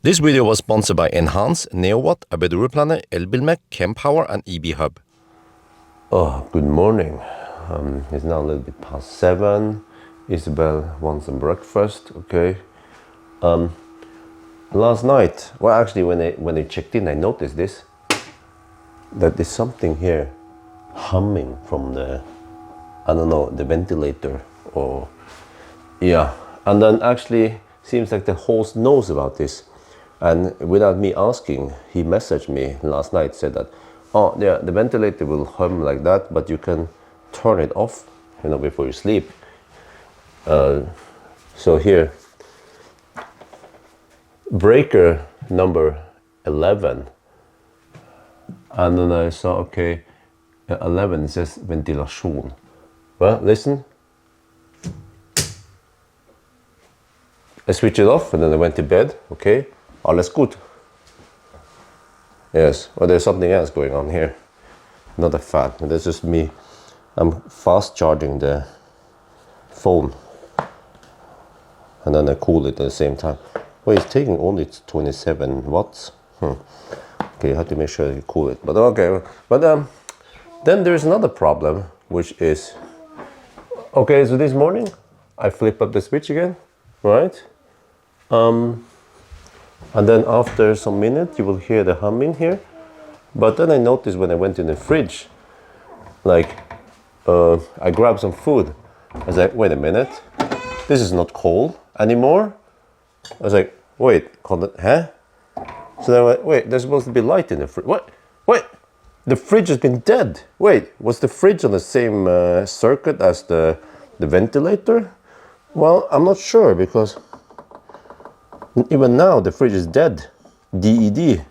This video was sponsored by Enhance, NeoWatt, ABRP, Elbilmek, Kempower and EB5. Oh, good morning. It's now a little bit past 7. Isabel wants some breakfast, okay. Last night, well actually when I checked in I noticed this, that there's something here humming from the, I don't know, the ventilator or, yeah. And then actually seems like the host knows about this. And without me asking, he messaged me last night, said that, oh yeah, the ventilator will hum like that, but you can turn it off, you know, before you sleep. So here, breaker number 11. And then I saw, okay, 11 says ventilation. Well, listen. I switched it off and then I went to bed, okay. Alles gut. Yes, well there's something else going on here. Not a fan, that's just me. I'm fast charging the phone. And then I cool it at the same time. Well, it's taking only 27 watts. Okay, you have to make sure you cool it. But okay, but then there's another problem, which is, okay, so this morning I flip up the switch again, right? And then after some minutes you will hear the humming here. But then I noticed when I went in the fridge, like I grabbed some food. I was like, wait a minute, this is not cold anymore. I was like, wait, huh? So then I went, wait, there's supposed to be light in the fridge. What? Wait, the fridge has been dead. Wait, was the fridge on the same circuit as the ventilator? Well, I'm not sure, because even now the fridge is dead. DED. It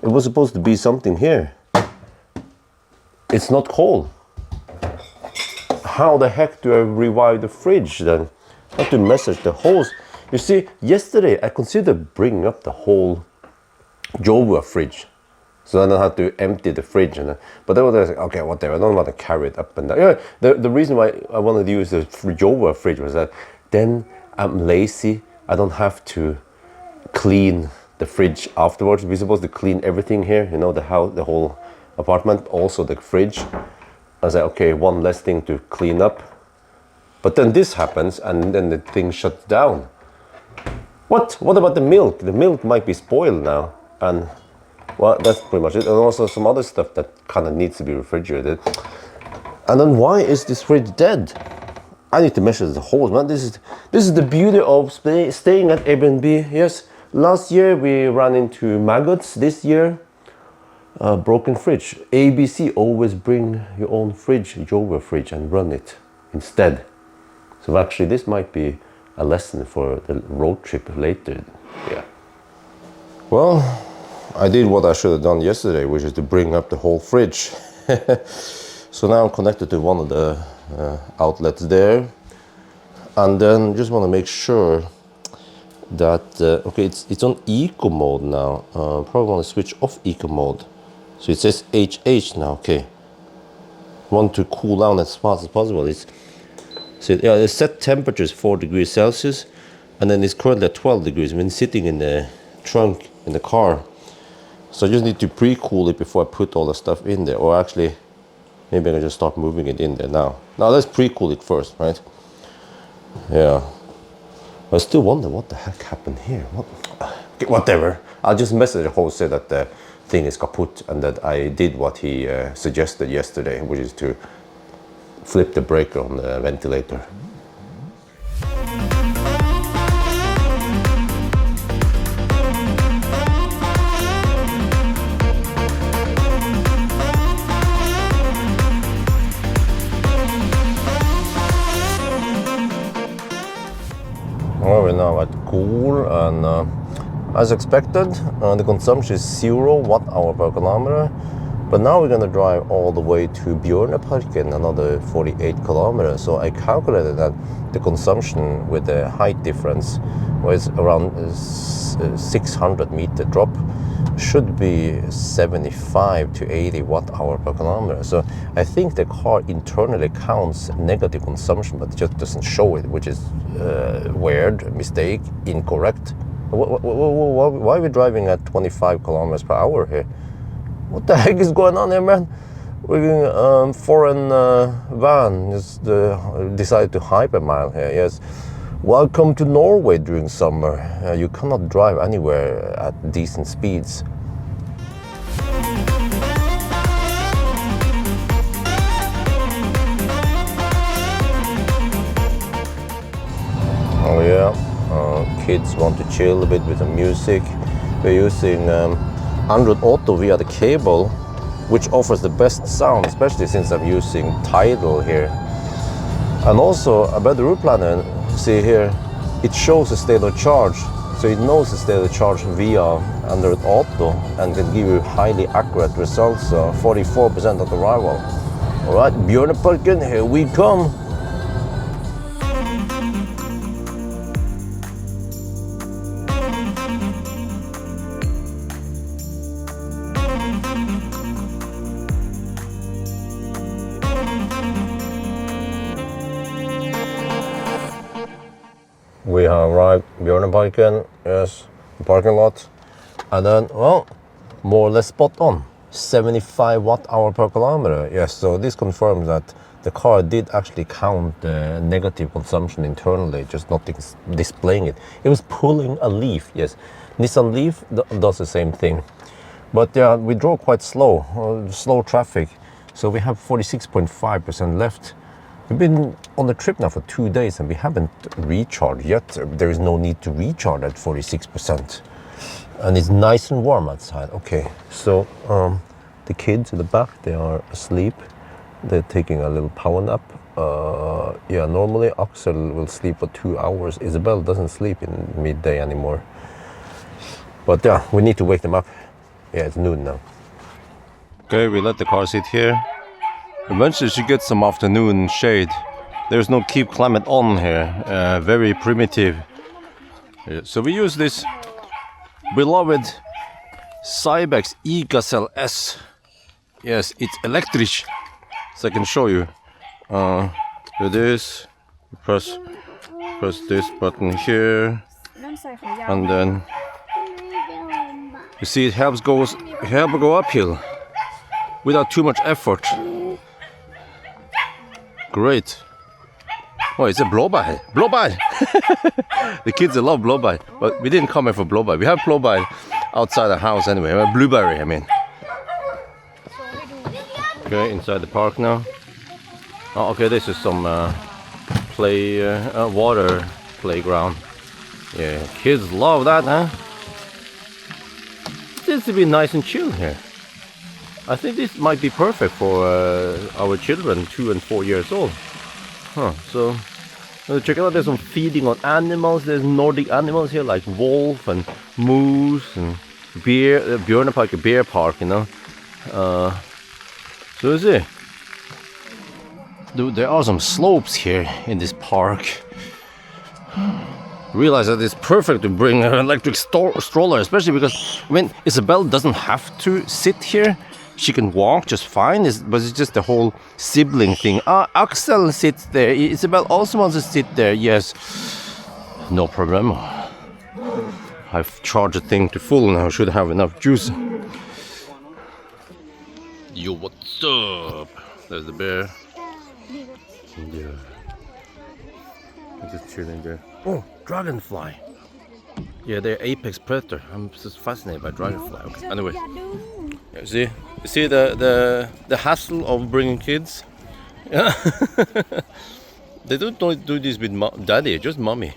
was supposed to be something here. It's not cold. How the heck do I revive the fridge then? I have to message the host. You see, yesterday I considered bringing up the whole Jova fridge, so I don't have to empty the fridge. But then I was like, okay, whatever, I don't want to carry it up and down. Yeah, the reason why I wanted to use the Jova fridge was that then I'm lazy. I don't have to clean the fridge afterwards. We're supposed to clean everything here, you know, the house, the whole apartment, also the fridge. I was like, okay, one less thing to clean up. But then this happens and then the thing shuts down. What about the milk? The milk might be spoiled now. And well, that's pretty much it. And also some other stuff that kind of needs to be refrigerated. And then why is this fridge dead? I need to measure the holes, man. This is the beauty of staying at Airbnb. Yes, last year we ran into maggots. This year, broken fridge. ABC, always bring your own fridge, your fridge, and run it instead. So actually, this might be a lesson for the road trip later. Yeah. Well, I did what I should have done yesterday, which is to bring up the whole fridge. So now I'm connected to one of the outlets there, and then just want to make sure that okay, it's on eco mode now. Probably want to switch off eco mode, so it says HH now. Okay, want to cool down as fast as possible. So yeah, the set temperature is 4 degrees Celsius, and then it's currently at 12 degrees. I've been sitting in the trunk in the car, so I just need to pre-cool it before I put all the stuff in there. Or actually, maybe I can just start moving it in there now. Now let's pre-cool it first, right? Yeah. I still wonder what the heck happened here. Okay, whatever. I'll just message the host, say that the thing is kaput and that I did what he suggested yesterday, which is to flip the breaker on the ventilator. Well, we're now at Cool, and as expected, the consumption is 0 watt-hour per kilometer. But now we're going to drive all the way to Bjørneparken, another 48 kilometers. So I calculated that the consumption with the height difference was around 600 meter drop. Should be 75 to 80 watt-hour per kilometer. So I think the car internally counts negative consumption, but it just doesn't show it, which is weird, mistake, incorrect. Why are we driving at 25 kilometers per hour here? What the heck is going on here, man? We're in foreign van just decided to hypermile here. Yes, welcome to Norway during summer. You cannot drive anywhere at decent speeds. Oh yeah, kids want to chill a bit with the music. We're using Android Auto via the cable, which offers the best sound, especially since I'm using Tidal here. And also a better route planner, see here, it shows the state of charge. So it knows the state of charge via Android Auto and can give you highly accurate results, 44% at arrival. All right, Bjørneparken, here we come. We have arrived Bjørneparken, yes, the parking lot, and then, well, more or less spot on, 75 watt-hour per kilometer. Yes, so this confirms that the car did actually count the negative consumption internally, just not displaying it. It was pulling a Leaf, yes. Nissan Leaf does the same thing. But yeah, we drove quite slow traffic, so we have 46.5% left. We've been on the trip now for 2 days and we haven't recharged yet. There is no need to recharge at 46%. And it's nice and warm outside. Okay, so the kids in the back, they are asleep. They're taking a little power nap. Yeah, normally Axel will sleep for 2 hours. Isabel doesn't sleep in midday anymore. But yeah, we need to wake them up. Yeah, it's noon now. Okay, we let the car sit here. Eventually she gets some afternoon shade. There's no keep climate on here, very primitive. Yeah, so we use this beloved Cybex e-Gazelle S. Yes, it's electric, so I can show you. Do this, press this button here, and then you see it helps go uphill without too much effort. Great. Oh, it's a blowby. Blowby! The kids love blowby, but we didn't come here for blowby. We have blowby outside the house anyway. Blueberry, I mean. Okay, inside the park now. Oh, okay, this is some water playground. Yeah, kids love that, huh? Seems to be nice and chill here. I think this might be perfect for our children, 2 and 4 years old. So check it out. There's some feeding on animals. There's Nordic animals here like wolf and moose and Bjørneparken, bear park, you know. So you see, dude, there are some slopes here in this park. Realize that it's perfect to bring an electric stroller, especially because, I mean, Isabel doesn't have to sit here. She can walk just fine, but it's just the whole sibling thing. Axel sits there. Isabel also wants to sit there. Yes, no problem. I've charged the thing to full now. Should have enough juice. Yo, what's up? There's the bear. Yeah. I'm just chilling there. Oh, dragonfly. Yeah, they're apex predator. I'm just fascinated by dragonfly. Okay. Anyway, yeah, you see the hassle of bringing kids. Yeah. They don't do this with daddy, just mommy.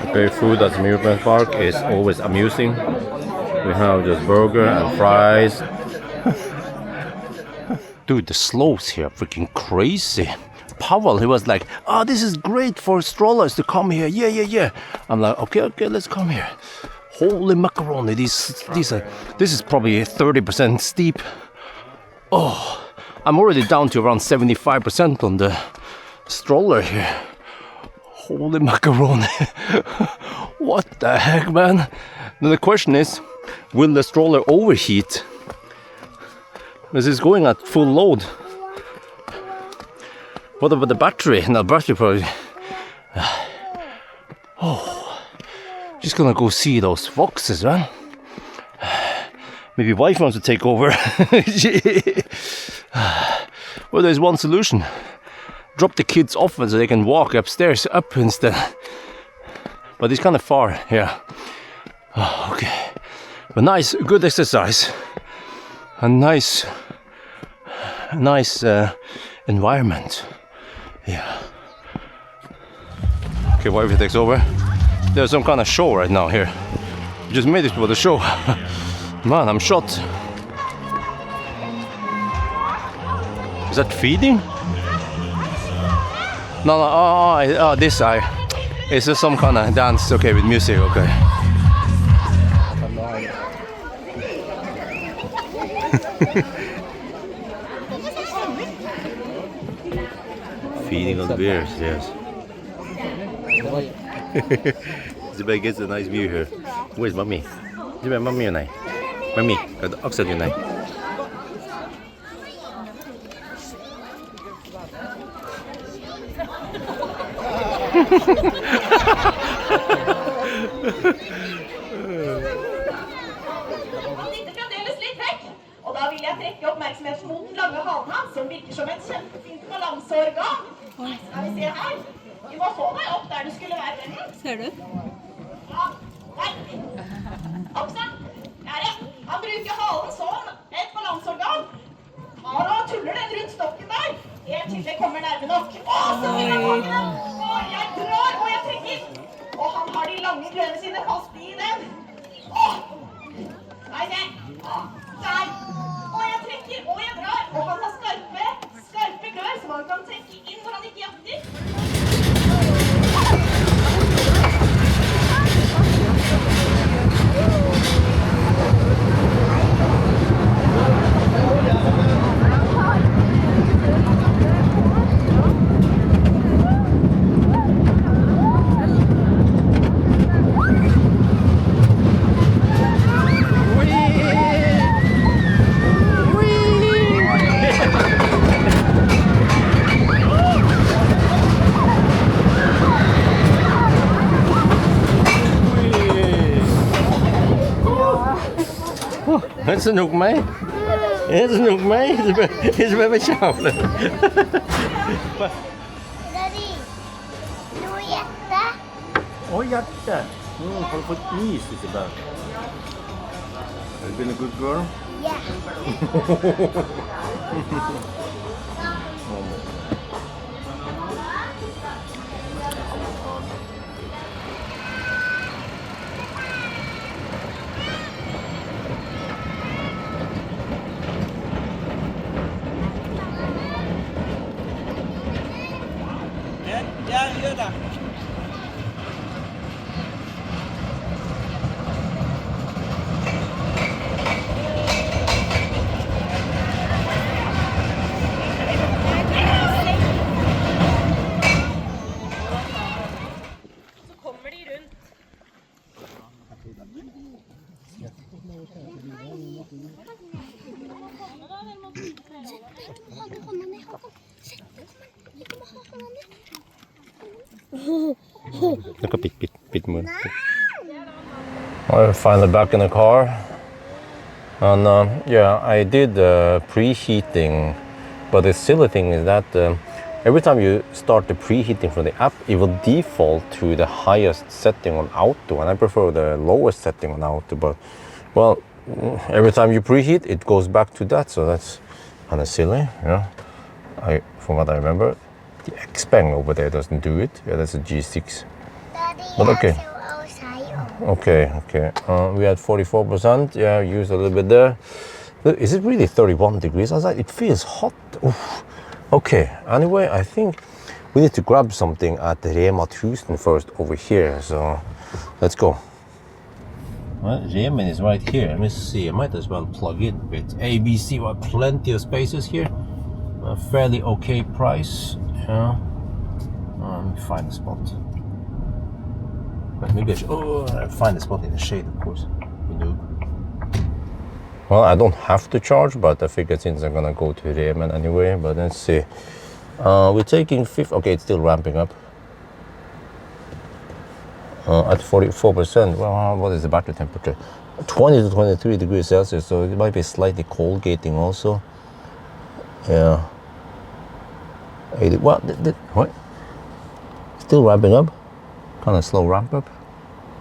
Okay, food at the amusement park is always amusing. We have just burger and fries. Dude, the slopes here are freaking crazy. Powell, he was like, "Oh, this is great for strollers to come here. Yeah. I'm like, okay, let's come here. Holy macaroni, this is probably 30% steep. Oh, I'm already down to around 75% on the stroller here. Holy macaroni. What the heck, man? Now the question is, will the stroller overheat? This is going at full load. What about the battery? No, battery probably. Oh, gonna go see those foxes, right? Maybe wife wants to take over. Well, there's one solution. Drop the kids off so they can walk upstairs up instead. But it's kind of far, yeah. Oh, okay. But nice, good exercise. A nice environment. Yeah. Okay, wife takes over. There's some kind of show right now here. Just made it for the show. Man, I'm shot. Is that feeding? No, this eye. It's just some kind of dance, okay, with music, okay. Feeding on the bears, yes. Tibber gets a nice view here. Where's mommy? Tibber, mommy and I. Mommy, got the oxygen and I. Og da vil jeg trekke oppmerksomheten mot den lange halen hans, som virker som et kjempefint balanseorgan. Skal vi se her. Vi må få deg opp der du skulle være, vennen. Ser du? Ja, nei. Opp sånn. Han bruker halen som et balanseorgan. Tar og tuller den rundt stokken der. Helt til det kommer nærme nok. Å, så vil jeg fange den. Å, jeg drar, og jeg trekker. Og han har de lange grønne sine fast i den. Å, nei, se. Der. Og jeg trekker, og jeg drar. Og han har skarpe klør som han kan trekke inn når han ikke jakter. Sนุกไหมสนุกไหมจะไปชอบเลย Daddy, du hjerte. Oj, hjärta. Har du fått is lite där? Have you been a good girl? Yeah. Look a bit more. We're finally back in the car, and yeah, I did preheating, but the silly thing is that every time you start the preheating from the app, it will default to the highest setting on auto, and I prefer the lowest setting on auto. But well, every time you preheat, it goes back to that, so that's kind of silly. Yeah, from what I remember, the Xpeng over there doesn't do it. Yeah, that's a G6. Daddy, But okay. Okay. We had 44%. Yeah, used a little bit there. Is it really 31 degrees outside? It feels hot. Oof. Okay. Anyway, I think we need to grab something at Rema 1000 first over here. So let's go. Well, Rema is right here. Let me see. I might as well plug in a bit. ABC, well, plenty of spaces here. A fairly okay price. Yeah. Let me find a spot. But maybe I should find a spot in the shade, of course. You do. Well, I don't have to charge, but I figured since I'm gonna go to Rema anyway. But let's see. We're taking 5. Okay, it's still ramping up. At 44%, well, what is the battery temperature? 20 to 23 degrees Celsius, so it might be slightly cold gating also. Yeah. 80, what? What? Still ramping up. Kind of slow ramp up.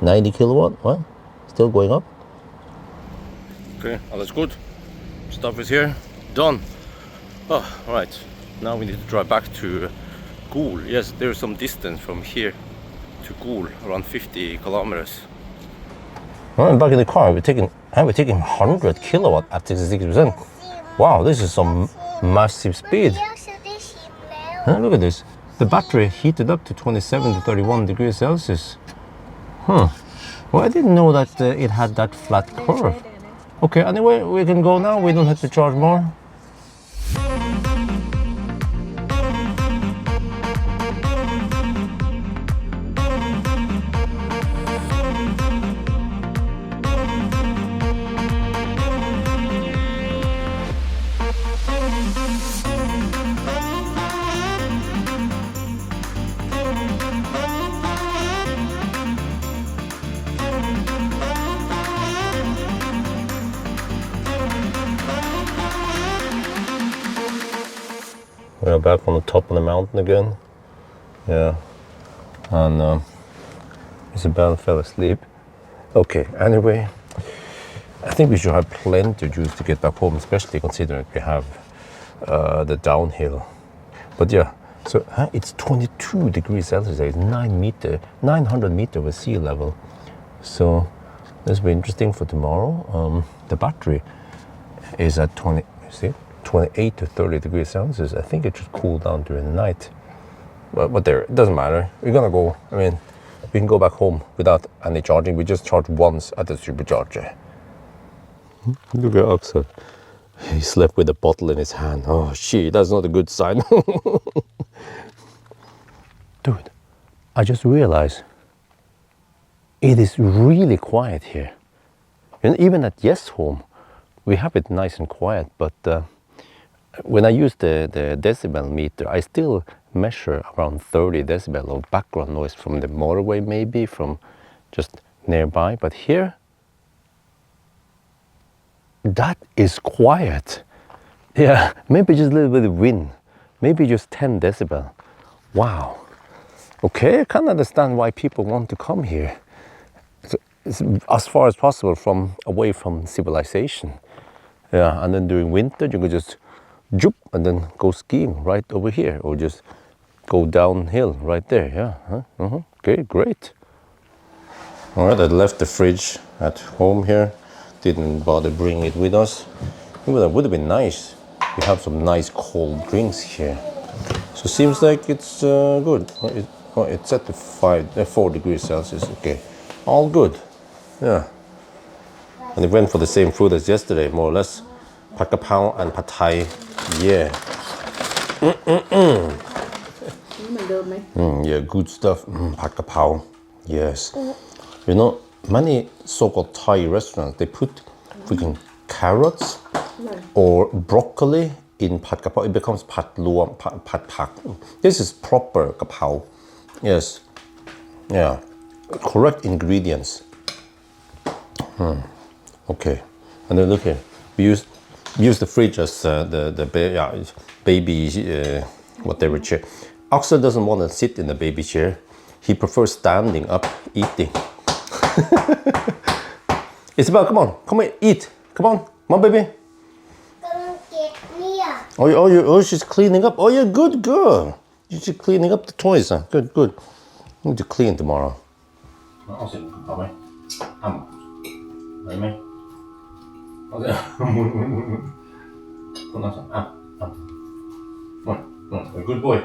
90 kilowatt, what? Still going up. Okay, all is good. Stuff is here, done. Oh, all right. Now we need to drive back to Gol. Yes, there's some distance from here to Gol, around 50 kilometers. Well, back in the car, we're taking 100 kilowatt at 66%. Wow, this is some massive speed. Look at this. The battery heated up to 27 to 31 degrees Celsius. Huh. Well, I didn't know that it had that flat curve. Okay, anyway, we can go now. We don't have to charge more. We're back on the top of the mountain again. Yeah. And Isabel fell asleep. Okay, anyway, I think we should have plenty of juice to get back home, especially considering we have the downhill. But yeah, so it's 22 degrees Celsius. It's 900 meters over sea level. So this will be interesting for tomorrow. The battery is at 28 to 30 degrees Celsius. I think it should cool down during the night. But there, it doesn't matter. We're gonna go, I mean, we can go back home without any charging. We just charge once at the supercharger. Look at Axel. He slept with a bottle in his hand. Oh shit, that's not a good sign. Dude, I just realized it is really quiet here. And even at Yes Home, we have it nice and quiet, but when I use the decibel meter, I still measure around 30 decibel of background noise from the motorway, maybe from just nearby. But here, that is quiet. Yeah, maybe just a little bit of wind, maybe just 10 decibel. Wow. Okay, I can't understand why people want to come here. It's as far as possible away from civilization. Yeah, and then during winter, you could just jump and then go skiing right over here, or just go downhill right there. Yeah. Okay, great. All right, I left the fridge at home here. Didn't bother bringing it with us. It would have been nice. We have some nice cold drinks here. So seems like it's good. It's set to 4 degrees Celsius. Okay, all good. Yeah. And it went for the same food as yesterday, more or less. Pad Kepao and Pad Thai. Yeah. Yeah, good stuff. Pad Kepao. Yes. You know, many so-called Thai restaurants, they put freaking carrots or broccoli in Pad Kepao. It becomes Pad Luang, Pad Pak. This is proper Kepao. Yes. Yeah. Correct ingredients. Okay. And then look here. We use the fridge as the baby whatever chair. Axel doesn't want to sit in the baby chair. He prefers standing up eating. Isabel, come on, eat. Come on, baby. Oh, she's cleaning up. Oh, you're a good girl. You're cleaning up the toys, huh? Good. I need to clean tomorrow. Good boy.